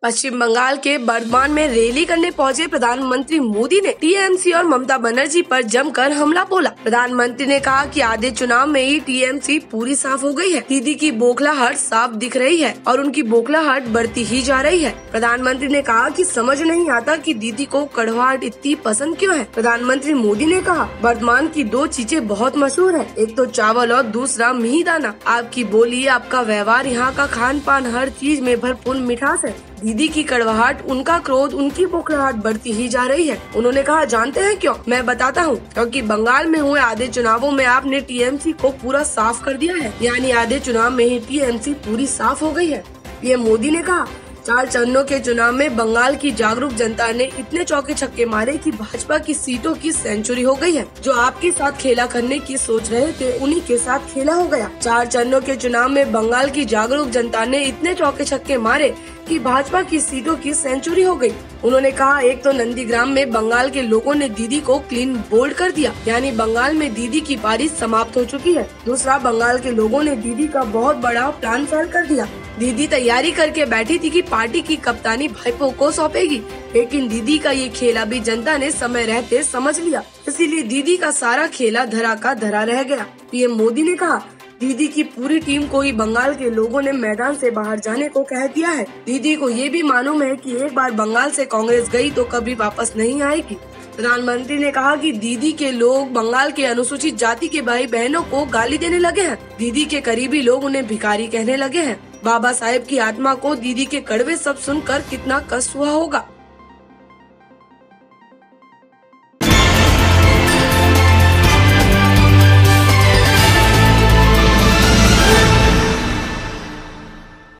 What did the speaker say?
पश्चिम बंगाल के बर्धमान में रैली करने पहुंचे प्रधानमंत्री मोदी ने टीएमसी और ममता बनर्जी पर जमकर हमला बोला। प्रधानमंत्री ने कहा कि आधे चुनाव में ही टीएमसी पूरी साफ हो गई है। दीदी की बौखलाहट साफ दिख रही है और उनकी बौखलाहट बढ़ती ही जा रही है। प्रधानमंत्री ने कहा कि समझ नहीं आता कि दीदी को कड़वाहट इतनी पसंद क्यों है। प्रधानमंत्री मोदी ने कहा, बर्धमान की दो चीजें बहुत मशहूर है, एक तो चावल और दूसरा मिहिदाना। आपकी बोली, आपका व्यवहार, यहाँ का खान पान, हर चीज में भरपूर मिठास है। दीदी की कड़वाहट, उनका क्रोध, उनकी बौखलाहट बढ़ती ही जा रही है। उन्होंने कहा, जानते हैं क्यों? मैं बताता हूँ, क्योंकि बंगाल में हुए आधे चुनावों में आपने टीएमसी को पूरा साफ कर दिया है। यानी आधे चुनाव में ही टीएमसी पूरी साफ हो गई है। पीएम मोदी ने कहा, 4 चरणों के चुनाव में बंगाल की जागरूक जनता ने इतने चौके छक्के मारे कि भाजपा की सीटों की सेंचुरी हो गई है। जो आपके साथ खेला करने की सोच रहे थे, उन्हीं के साथ खेला हो गया। 4 चरणों के चुनाव में बंगाल की जागरूक जनता ने इतने चौके छक्के मारे कि भाजपा की सीटों की सेंचुरी हो गई। उन्होंने कहा, एक तो नंदीग्राम में बंगाल के लोगों ने दीदी को क्लीन बोल्ड कर दिया, यानी बंगाल में दीदी की पारी समाप्त हो चुकी है। दूसरा, बंगाल के लोगों ने दीदी का बहुत बड़ा प्लान फेल कर दिया। दीदी तैयारी करके बैठी थी कि पार्टी की कप्तानी भाईपो को सौंपेगी, लेकिन दीदी का ये खेला भी जनता ने समय रहते समझ लिया। इसीलिए दीदी का सारा खेला धरा का धरा रह गया। पीएम मोदी ने कहा, दीदी की पूरी टीम को ही बंगाल के लोगों ने मैदान से बाहर जाने को कह दिया है। दीदी को ये भी मालूम है कि एक बार बंगाल से कांग्रेस गई तो कभी वापस नहीं आएगी। प्रधानमंत्री ने कहा कि दीदी के लोग बंगाल के अनुसूचित जाति के भाई बहनों को गाली देने लगे हैं। दीदी के करीबी लोग उन्हें भिखारी कहने लगे हैं। बाबा साहेब की आत्मा को दीदी के कड़वे शब्द सुनकर कितना कष्ट हुआ होगा।